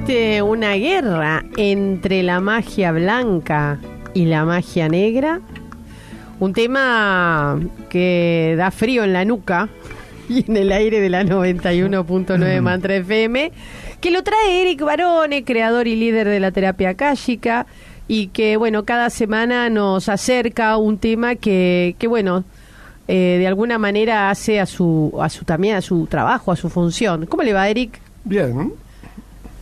¿Existe una guerra entre la magia blanca y la magia negra? Un tema que da frío en la nuca y en el aire de la 91.9 Mantra FM, que lo trae Eric Barone, creador y líder de la terapia akáshica, y que, bueno, cada semana nos acerca un tema que de alguna manera hace a su trabajo, a su función. ¿Cómo le va, Eric? Bien.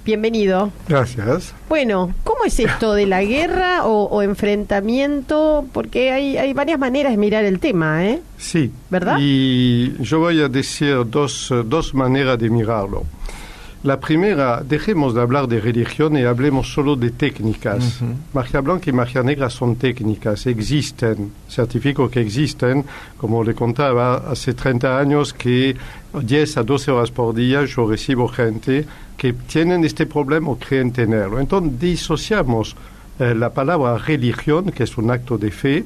Bienvenido. Gracias. Bueno, ¿cómo es esto de la guerra o enfrentamiento? Porque hay varias maneras de mirar el tema, ¿eh? Sí. ¿Verdad? Y yo voy a decir dos maneras de mirarlo. La primera, dejemos de hablar de religión y hablemos solo de técnicas. Magia blanca y magia negra son técnicas, existen, certifico que existen. Como le contaba, hace 30 años que 10 a 12 horas por día yo recibo gente que tienen este problema o creen tenerlo. Entonces disociamos la palabra religión, que es un acto de fe,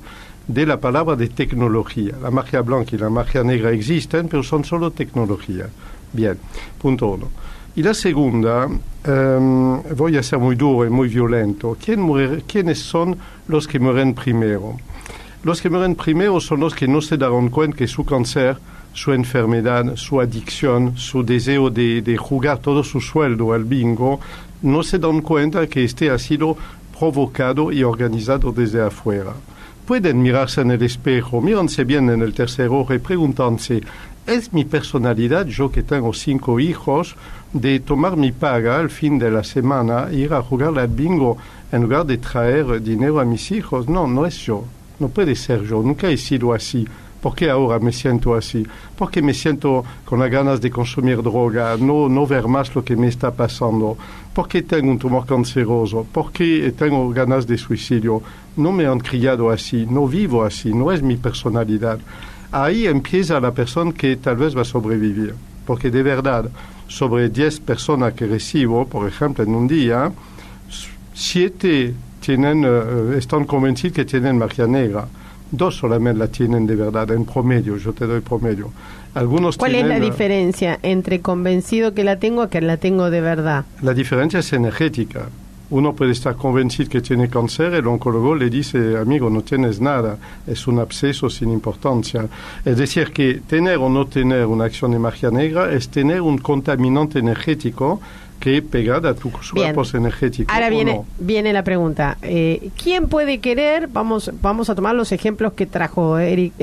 de la palabra de tecnología. La magia blanca y la magia negra existen, pero son solo tecnología. Bien, punto uno. Y la segunda, voy a ser muy duro y muy violento. ¿Quiénes son los que mueren primero? Los que mueren primero son los que no se dieron cuenta que su cáncer, su enfermedad, su adicción, su deseo de jugar todo su sueldo al bingo, no se dan cuenta que este ha sido provocado y organizado desde afuera. Pueden mirarse en el espejo, mírense bien en el tercer ojo y preguntarse, ¿es mi personalidad, yo que tengo 5 hijos, de tomar mi paga al fin de la semana e ir a jugar al bingo en lugar de traer dinero a mis hijos? No, no es yo. No puede ser yo. Nunca he sido así. ¿Por qué ahora me siento así? Porque me siento con las ganas de consumir droga, no ver más lo que me está pasando. Porque tengo un tumor canceroso. Porque tengo ganas de suicidio. No me han criado así. No vivo así. No es mi personalidad. Ahí empieza la persona que tal vez va a sobrevivir. Porque de verdad, sobre 10 personas que recibo, por ejemplo, en un día, 7 están convencidos que tienen magia negra. 2 solamente la tienen de verdad, en promedio, yo te doy promedio. ¿Cuál es la diferencia entre convencido que la tengo a que la tengo de verdad? La diferencia es energética. Uno puede estar convencido que tiene cáncer, el oncólogo le dice, amigo, no tienes nada, es un absceso sin importancia. Es decir, que tener o no tener una acción de magia negra es tener un contaminante energético que pegada a tus cuerpos energéticos. Ahora viene la pregunta. ¿Quién puede querer? Vamos a tomar los ejemplos que trajo Eric.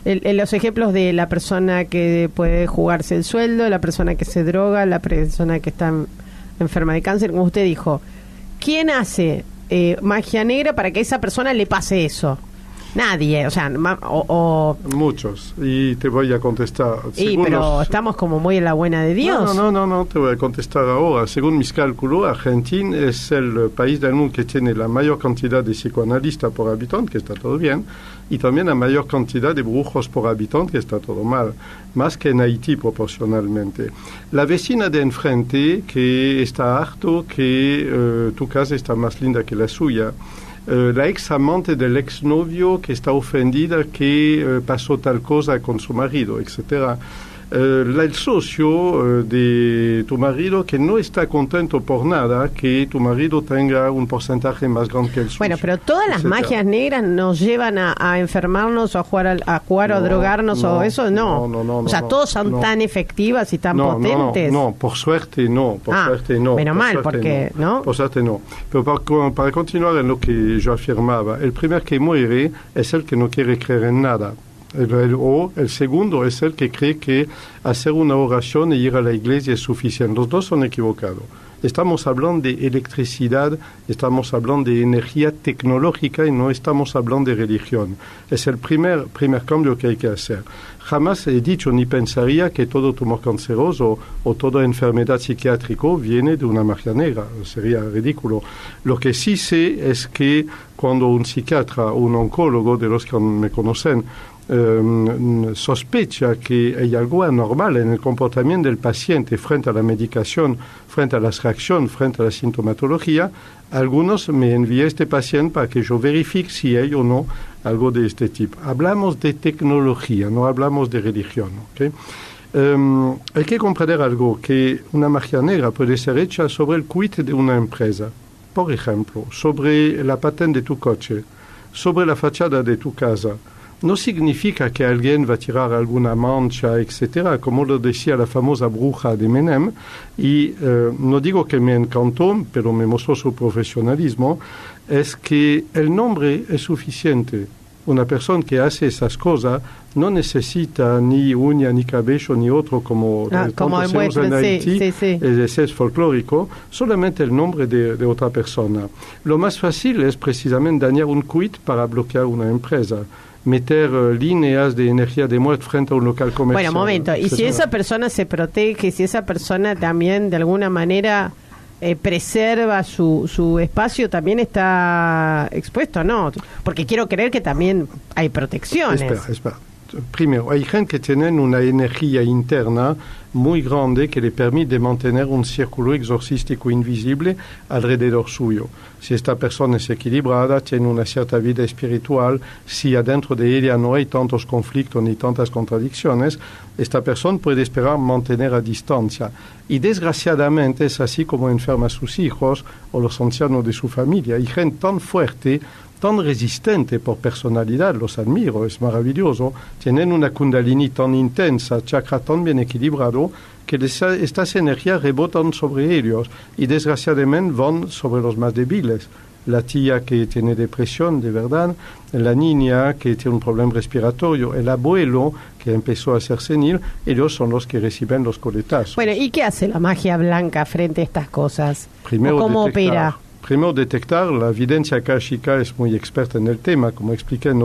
Los ejemplos de la persona que puede jugarse el sueldo, la persona que se droga, la persona que está enferma de cáncer, como usted dijo. ¿Quién hace magia negra para que a esa persona le pase eso? Nadie, o sea, muchos, y te voy a contestar. Pero estamos como muy en la buena de Dios. No, te voy a contestar ahora. Según mis cálculos, Argentina es el país del mundo que tiene la mayor cantidad de psicoanalistas por habitante, que está todo bien, y también la mayor cantidad de brujos por habitante, que está todo mal, más que en Haití proporcionalmente. La vecina de enfrente, que está harto que tu casa está más linda que la suya. La ex amante del exnovio que está ofendida que pasó tal cosa con su marido, etcétera. El socio de tu marido que no está contento por nada que tu marido tenga un porcentaje más grande que el suyo. Bueno, pero todas las magias negras nos llevan a enfermarnos o a jugar o a drogarnos o eso, no. O sea, todos son tan efectivas y tan potentes. No, por suerte no. Menos mal, porque, ¿no? Por suerte no. Pero para continuar en lo que yo afirmaba, el primer que muere es el que no quiere creer en nada. El segundo es el que cree que hacer una oración e ir a la iglesia es suficiente. Los dos son equivocados. Estamos hablando de electricidad, estamos hablando de energía tecnológica y no estamos hablando de religión. Es el primer cambio que hay que hacer. Jamás he dicho ni pensaría que todo tumor canceroso o toda enfermedad psiquiátrica viene de una magia negra. Sería ridículo. Lo que sí sé es que cuando un psiquiatra o un oncólogo, de los que me conocen, sospecha que hay algo anormal en el comportamiento del paciente frente a la medicación, frente a las reacciones, frente a la sintomatología, algunos me envían este paciente para que yo verifique si hay o no algo de este tipo. Hablamos de tecnología, no hablamos de religión, ¿okay? Hay que comprender algo, que una magia negra puede ser hecha sobre el quit de una empresa. Por ejemplo, sobre la patente de tu coche, sobre la fachada de tu casa. No significa que alguien va a tirar alguna mancha, etcétera, como lo decía la famosa bruja de Menem, y no digo que me encantó, pero me mostró su profesionalismo, es que el nombre es suficiente. Una persona que hace esas cosas no necesita ni uña, ni cabello, ni otro, como hacemos en Haití, ese es folclórico, solamente el nombre de otra persona. Lo más fácil es precisamente dañar un quit para bloquear una empresa. Meter líneas de energía de muerte frente a un local comercial. Bueno, momento, y si esa persona se protege, si esa persona también de alguna manera preserva su espacio, también está expuesto, ¿no? Porque quiero creer que también hay protecciones. Espera. Primero, hay gente que tienen una energía interna muy grande que le permite mantener un círculo exorcístico invisible alrededor suyo. Si esta persona es equilibrada, tiene una cierta vida espiritual, si adentro de ella no hay tantos conflictos ni tantas contradicciones, esta persona puede esperar mantener a distancia. Y desgraciadamente es así como enferma a sus hijos o los ancianos de su familia. Hay gente tan fuerte, tan resistente por personalidad, los admiro, es maravilloso, tienen una kundalini tan intensa, chakra tan bien equilibrado, que estas energías rebotan sobre ellos y desgraciadamente van sobre los más débiles. La tía que tiene depresión, de verdad, la niña que tiene un problema respiratorio, el abuelo que empezó a ser senil, ellos son los que reciben los coletazos. Bueno, ¿y qué hace la magia blanca frente a estas cosas? Primero, ¿cómo opera? Primero, detectar. La evidencia akáshica es muy experta en el tema, como expliqué en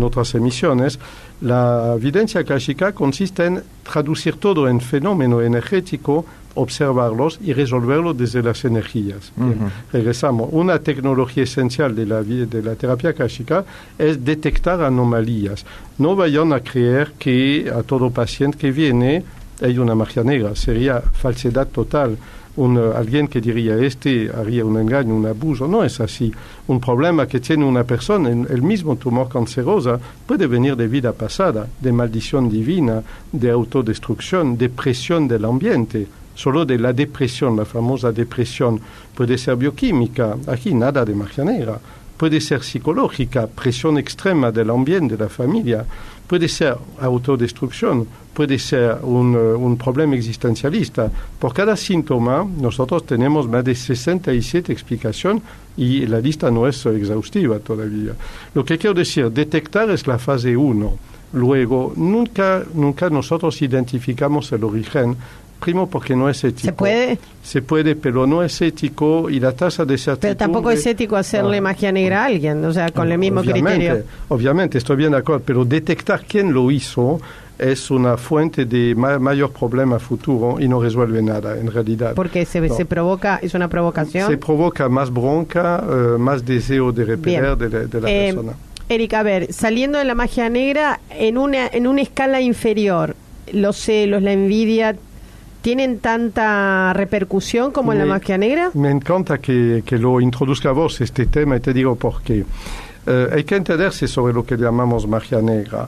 otras emisiones. La evidencia akáshica consiste en traducir todo en fenómeno energético, observarlos y resolverlos desde las energías. Regresamos. Una tecnología esencial de la terapia akáshica es detectar anomalías. No vayan a creer que a todo paciente que viene hay una magia negra. Sería falsedad total. Alguien que diría haría un engaño, un abuso. No es así. Un problema que tiene una persona, el mismo tumor canceroso, puede venir de vida pasada, de maldición divina, de autodestrucción, de presión del ambiente. Solo de la depresión, la famosa depresión, puede ser bioquímica. Aquí nada de magia negra. Puede ser psicológica, presión extrema del ambiente, de la familia. Puede ser autodestrucción, puede ser un problema existencialista. Por cada síntoma, nosotros tenemos más de 67 explicaciones y la lista no es exhaustiva todavía. Lo que quiero decir, detectar es la fase 1. Luego, nunca nosotros identificamos el origen. Primero porque no es ético. ¿Se puede? Se puede, pero no es ético y la tasa de certidumbre... Pero tampoco es ético hacerle magia negra a alguien, o sea, con el mismo criterio. Obviamente, estoy bien de acuerdo, pero detectar quién lo hizo es una fuente de mayor problema futuro y no resuelve nada, en realidad. Porque se provoca, es una provocación. Se provoca más bronca, más deseo de repeler de la persona. Erika, a ver, saliendo de la magia negra, en una escala inferior, los celos, la envidia... ¿Tienen tanta repercusión como en la magia negra? Me encanta que lo introduzca vos este tema y te digo por qué. Hay que entenderse sobre lo que llamamos magia negra.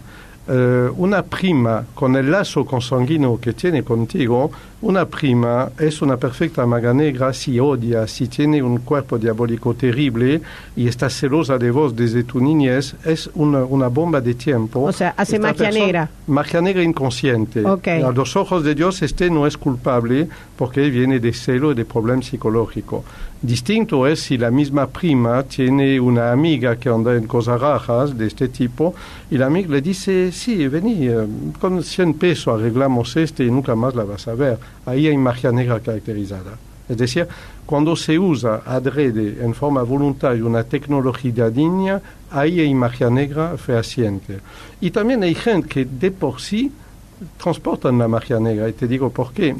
Una prima, con el lazo consanguíneo que tiene contigo, una prima es una perfecta maga negra si odia, si tiene un cuerpo diabólico terrible y está celosa de vos desde tu niñez, es una bomba de tiempo. O sea, hace magia negra. Magia negra inconsciente. Okay. A los ojos de Dios no es culpable porque viene de celo y de problema psicológico. Distinto es si la misma prima tiene una amiga que anda en cosas raras de este tipo y la amiga le dice, sí, vení, con 100 pesos arreglamos y nunca más la vas a ver. Ahí hay magia negra caracterizada. Es decir, cuando se usa adrede en forma voluntaria una tecnología dañina, ahí hay magia negra fehaciente. Y también hay gente que de por sí transportan la magia negra, y te digo por qué.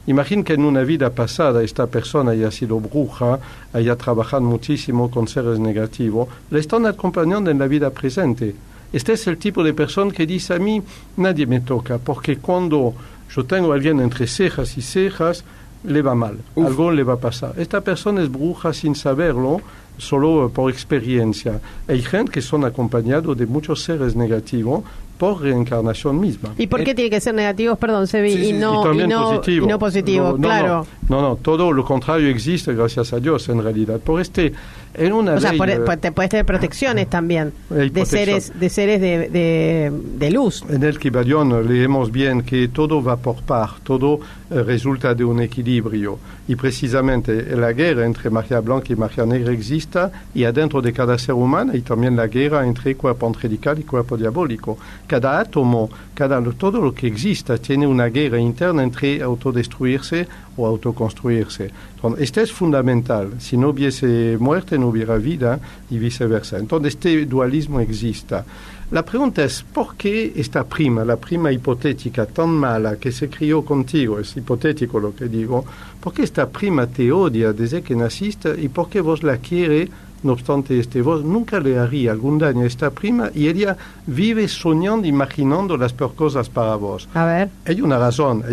Imagina que en una vida pasada esta persona haya sido bruja, haya trabajado muchísimo con seres negativos, le están acompañando en la vida presente. Este es el tipo de persona que dice a mí, nadie me toca, porque cuando yo tengo a alguien entre cejas y cejas, le va mal, algo le va a pasar. Esta persona es bruja sin saberlo, solo por experiencia. Hay gente que son acompañados de muchos seres negativos por reencarnación misma. ¿Y por qué tiene que ser negativos, perdón, Sebi, Sí, y no positivo. Y no positivo? Claro. No, todo lo contrario existe, gracias a Dios, en realidad. Por en una o sea, ley, te puedes tener protecciones también de protección. seres de luz. En el Kybalion leemos bien que todo va por par, todo resulta de un equilibrio. Y precisamente la guerra entre magia blanca y magia negra existe, y adentro de cada ser humano hay también la guerra entre cuerpo angelical y cuerpo diabólico. Cada átomo, todo lo que existe tiene una guerra interna entre autodestruirse o autoconstruirse. Entonces, este es fundamental. Si no hubiese muerte, no hubiera vida y viceversa. Entonces, este dualismo existe. La pregunta es, ¿por qué esta prima, la prima hipotética tan mala que se crió contigo, es hipotético lo que digo, por qué esta prima te odia desde que naciste y por qué vos la quieres? No obstante, vos nunca le haría algún daño a esta prima y ella vive soñando, imaginando las peores cosas para vos. A ver. Hay una razón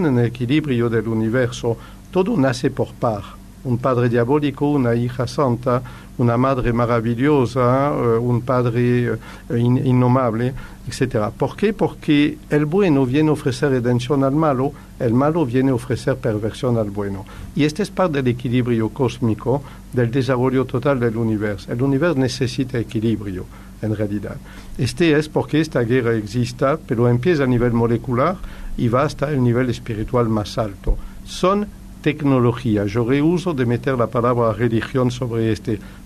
en el equilibrio del universo. Todo nace por par. Un padre diabólico, una hija santa, una madre maravillosa, un padre innomable, etc. ¿Por qué? Porque el bueno viene a ofrecer redención al malo, el malo viene a ofrecer perversión al bueno. Y este es parte del equilibrio cósmico, del desarrollo total del universo. El universo necesita equilibrio, en realidad. Este es porque esta guerra existe, pero empieza a nivel molecular y va hasta el nivel espiritual más alto. Son tecnología. Yo reuso de meter la palabra religión sobre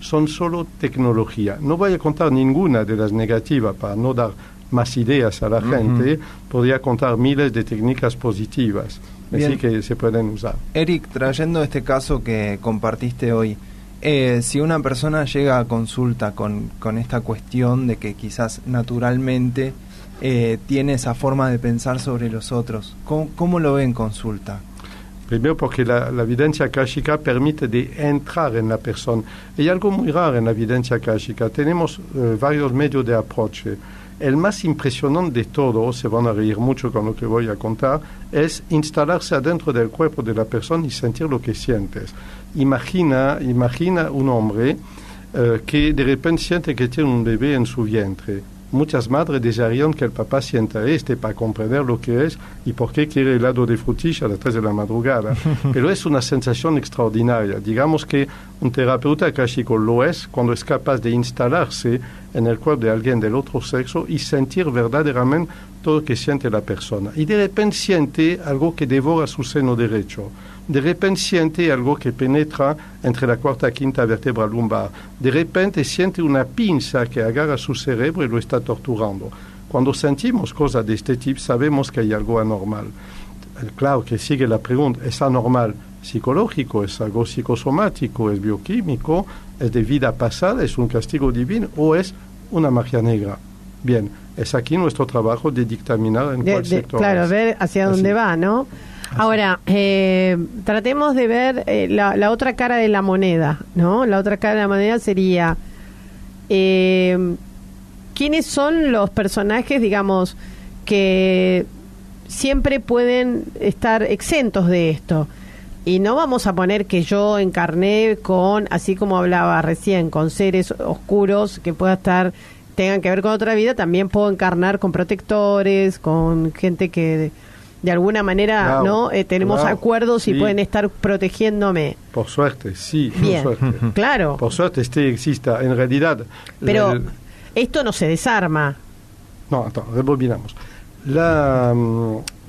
son solo tecnología. No voy a contar ninguna de las negativas para no dar más ideas a la gente. Podría contar miles de técnicas positivas. Bien. Así que se pueden usar. Eric, trayendo este caso que compartiste hoy, si una persona llega a consulta con esta cuestión de que quizás naturalmente tiene esa forma de pensar sobre los otros, ¿cómo lo ve en consulta? Primero porque la evidencia akáshica permite de entrar en la persona. Hay algo muy raro en la evidencia akáshica. Tenemos varios medios de approche. El más impresionante de todo, se van a reír mucho con lo que voy a contar, es instalarse adentro del cuerpo de la persona y sentir lo que sientes. Imagina un hombre que de repente siente que tiene un bebé en su vientre. Muchas madres desearían que el papá sienta para comprender lo que es y por qué quiere helado de frutilla a las 3 de la madrugada. Pero es una sensación extraordinaria. Digamos que un terapeuta akáshico lo es cuando es capaz de instalarse en el cuerpo de alguien del otro sexo y sentir verdaderamente todo lo que siente la persona. Y de repente siente algo que devora su seno derecho. De repente siente algo que penetra entre la cuarta y quinta vértebra lumbar. De repente siente una pinza que agarra su cerebro y lo está torturando. Cuando sentimos cosas de este tipo, sabemos que hay algo anormal. Claro que sigue la pregunta, ¿es anormal psicológico? ¿Es algo psicosomático? ¿Es bioquímico? ¿Es de vida pasada? ¿Es un castigo divino? ¿O es una magia negra? Bien, es aquí nuestro trabajo de dictaminar en cuál sector. Claro, ver hacia dónde va, ¿no? Ahora, tratemos de ver la otra cara de la moneda, ¿no? La otra cara de la moneda sería, ¿quiénes son los personajes, digamos, que siempre pueden estar exentos de esto? Y no vamos a poner que yo encarné con, así como hablaba recién, con seres oscuros que tengan que ver con otra vida. También puedo encarnar con protectores, con gente que de alguna manera, claro, ¿no? Tenemos acuerdos, sí, y pueden estar protegiéndome. Por suerte, sí. Bien, por suerte. Claro. Por suerte existe, en realidad. Pero esto no se desarma. No, rebobinamos.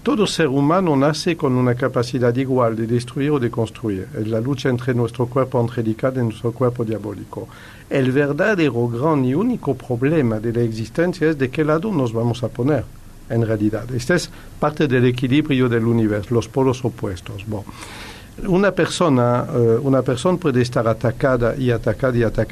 Todo ser humano nace con una capacidad igual de destruir o de construir. Es la lucha entre nuestro cuerpo angelical y nuestro cuerpo diabólico. El verdadero gran y único problema de la existencia es de qué lado nos vamos a poner. En realidad, esta es parte del equilibrio del universo, los polos opuestos. Una persona puede estar atacada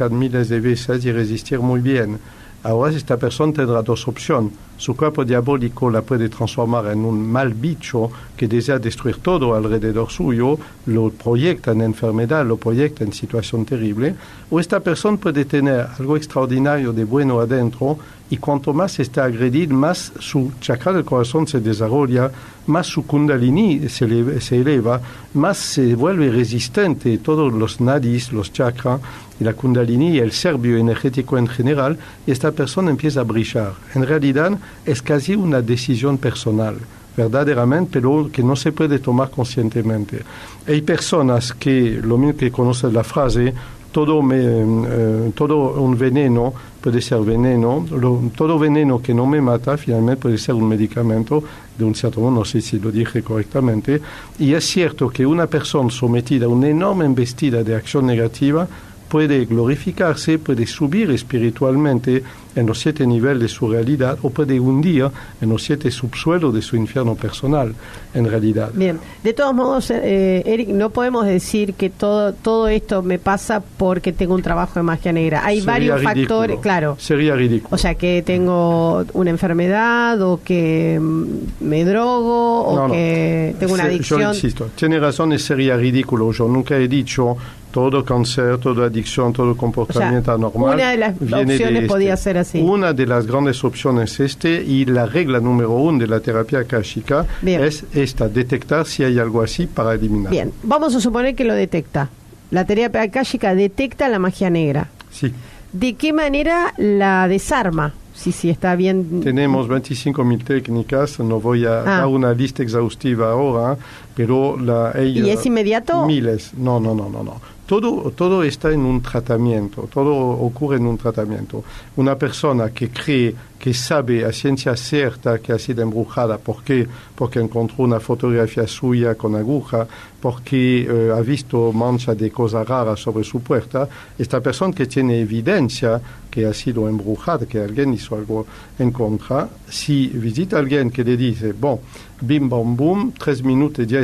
miles de veces y resistir muy bien. Ahora esta persona tendrá dos opciones. Su cuerpo diabólico la puede transformar en un mal bicho que desea destruir todo alrededor suyo, lo proyecta en enfermedad, lo proyecta en situación terrible. O esta persona puede tener algo extraordinario de bueno adentro y cuanto más está agredido, más su chakra del corazón se desarrolla, más su kundalini se eleva, más se vuelve resistente. Todos los nadis, los chakras, y la kundalini y el ser bioenergético en general, y esta persona empieza a brillar. En realidad es casi una decisión personal, verdaderamente, pero que no se puede tomar conscientemente. Hay personas que, lo mismo que conocen la frase, todo un veneno puede ser veneno, todo veneno que no me mata finalmente puede ser un medicamento de un cierto modo, no sé si lo dije correctamente, y es cierto que una persona sometida a una enorme embestida de acción negativa puede glorificarse, puede subir espiritualmente en los 7 niveles de su realidad o puede hundir en los 7 subsuelos de su infierno personal, en realidad. Bien, de todos modos, Eric, no podemos decir que todo esto me pasa porque tengo un trabajo de magia negra. Hay varios factores, claro. Sería ridículo. O sea, que tengo una enfermedad o que me drogo o que tengo una adicción. Yo insisto, tiene razón y sería ridículo. Yo nunca he dicho todo cáncer, toda adicción, todo comportamiento anormal. Una de las opciones podía ser así. Una de las grandes opciones es y la regla número 1 de la terapia akáshica es esta, detectar si hay algo así para eliminar. Bien, vamos a suponer que lo detecta. La terapia akáshica detecta la magia negra. Sí. ¿De qué manera la desarma? Sí, está bien. Tenemos 25.000 técnicas, no voy a dar una lista exhaustiva ahora, pero ¿Y es inmediato? Miles, no. Todo está en un tratamiento, todo ocurre en un tratamiento. Una persona que cree, que sabe a ciencia cierta que ha sido embrujada, ¿por qué? Porque encontró una fotografía suya con aguja, porque ha visto mancha de cosas raras sobre su puerta. Esta persona que tiene evidencia que ha sido embrujada, que alguien hizo algo en contra, si visita a alguien que le dice, bim, bam, boom, 3 minutos ya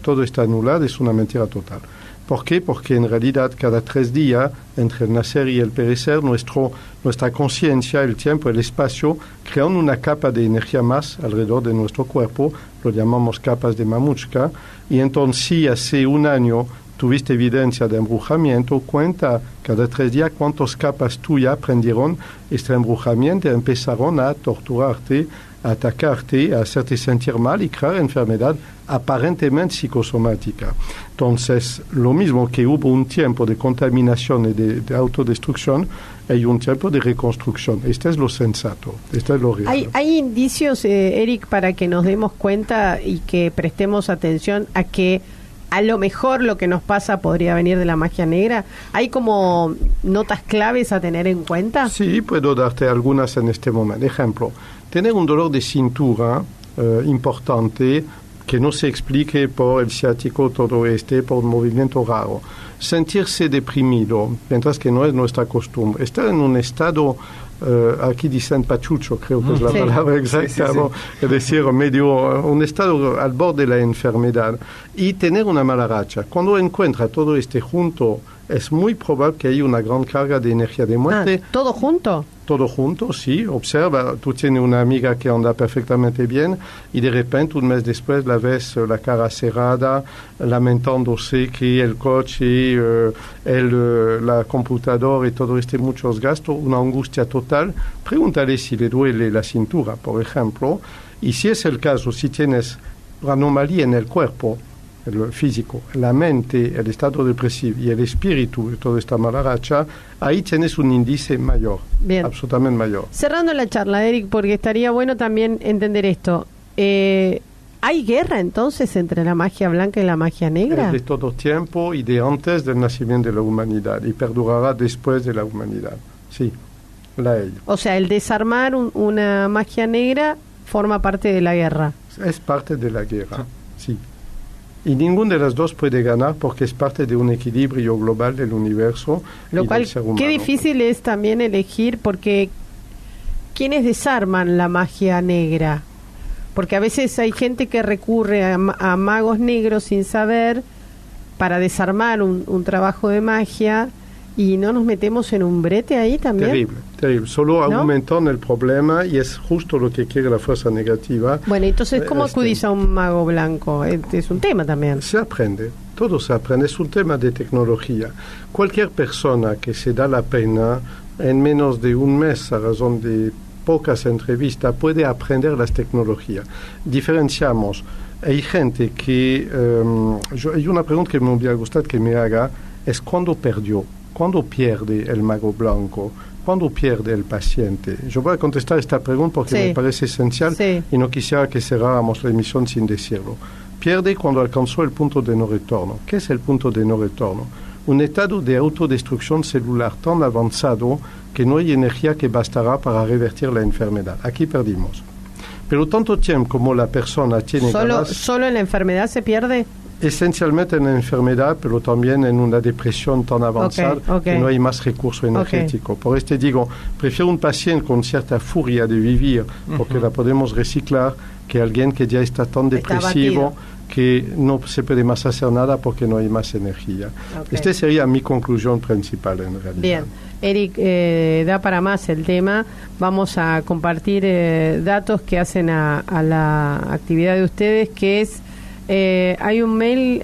todo está anulado, es una mentira total. ¿Por qué? Porque en realidad cada 3 días, entre el nacer y el perecer, nuestra conciencia, el tiempo, el espacio, crean una capa de energía más alrededor de nuestro cuerpo, lo llamamos capas de mamushka, y entonces si hace un año tuviste evidencia de embrujamiento, cuenta cada 3 días cuántas capas tuyas aprendieron este embrujamiento y empezaron a torturarte, a atacarte, a hacerte sentir mal y crear enfermedad aparentemente psicosomática. Entonces, lo mismo que hubo un tiempo de contaminación y de autodestrucción, hay un tiempo de reconstrucción. Este es lo sensato, este es lo real. ¿Hay indicios, Eric, para que nos demos cuenta y que prestemos atención a que a lo mejor lo que nos pasa podría venir de la magia negra? ¿Hay como notas claves a tener en cuenta? Sí, puedo darte algunas en este momento. Ejemplo, tener un dolor de cintura importante que no se explique por el ciático todo por un movimiento raro. Sentirse deprimido, mientras que no es nuestra costumbre. Estar en un estado, aquí dicen pachucho, creo que es la palabra exacta, sí. Es decir, un estado al borde de la enfermedad y tener una mala racha. Cuando encuentra todo junto, es muy probable que haya una gran carga de energía de muerte. ¿Todo junto? Todo junto, sí. Observa, tú tienes una amiga que anda perfectamente bien y de repente un mes después la ves la cara cerrada, lamentándose que el coche, la computadora y todo muchos gastos, una angustia total. Pregúntale si le duele la cintura, por ejemplo, y si es el caso, si tienes anomalía en el cuerpo, el físico, la mente, el estado depresivo y el espíritu de toda esta mala racha, ahí tienes un índice mayor, absolutamente mayor. Cerrando la charla, Eric, porque estaría bueno también entender esto. ¿Hay guerra entonces entre la magia blanca y la magia negra? De todo tiempo y de antes del nacimiento de la humanidad y perdurará después de la humanidad. Sí, la hay. O sea, el desarmar una magia negra forma parte de la guerra. Es parte de la guerra, sí. Y ninguno de las dos puede ganar porque es parte de un equilibrio global del universo. Lo cual, qué difícil es también elegir, porque ¿quiénes desarman la magia negra? Porque a veces hay gente que recurre a magos negros sin saber para desarmar un trabajo de magia, y no nos metemos en un brete ahí también. Terrible. Solo aumentan el problema y es justo lo que quiere la fuerza negativa. Bueno, entonces, ¿cómo acudís a un mago blanco? Es un tema también. Se aprende, todo se aprende, es un tema de tecnología. Cualquier persona que se da la pena en menos de un mes, a razón de pocas entrevistas, puede aprender las tecnologías. Diferenciamos. Hay gente que... hay una pregunta que me hubiera gustado que me haga, es ¿cuándo perdió? ¿Cuándo pierde el mago blanco? ¿Cuándo pierde el paciente? Yo voy a contestar esta pregunta porque me parece esencial y no quisiera que cerráramos la emisión sin decirlo. Pierde cuando alcanzó el punto de no retorno. ¿Qué es el punto de no retorno? Un estado de autodestrucción celular tan avanzado que no hay energía que bastará para revertir la enfermedad. Aquí perdimos. Pero tanto tiempo como la persona tiene ganas... ¿Solo en la enfermedad se pierde? Esencialmente en la enfermedad, pero también en una depresión tan avanzada que no hay más recurso energético. Por esto digo, prefiero un paciente con cierta furia de vivir, porque la podemos reciclar, que alguien que ya está tan depresivo que no se puede más hacer nada porque no hay más energía. Esta sería mi conclusión principal en realidad. Bien. Eric, da para más el tema. Vamos a compartir datos que hacen a la actividad de ustedes, que es... hay un mail,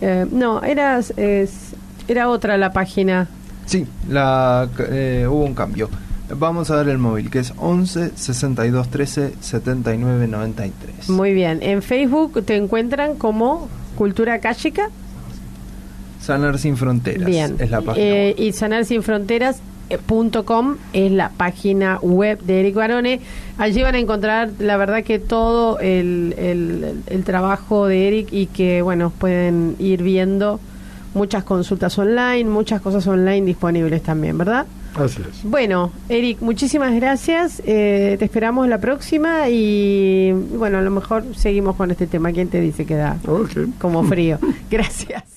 era otra la página. Sí, hubo un cambio. Vamos a dar el móvil, que es 11 62 13 79 93. Muy bien. En Facebook te encuentran como Cultura Akáshica. Sanar Sin Fronteras. Bien. Es la página. Y sanarsinfronteras.com es la página web de Eric Barone. Allí van a encontrar, la verdad, que todo el trabajo de Eric, y que, bueno, pueden ir viendo muchas consultas online, muchas cosas online disponibles también, ¿verdad? Así es. Bueno, Eric, muchísimas gracias. Te esperamos la próxima y, bueno, a lo mejor seguimos con este tema. ¿Quién te dice que da como frío? Gracias.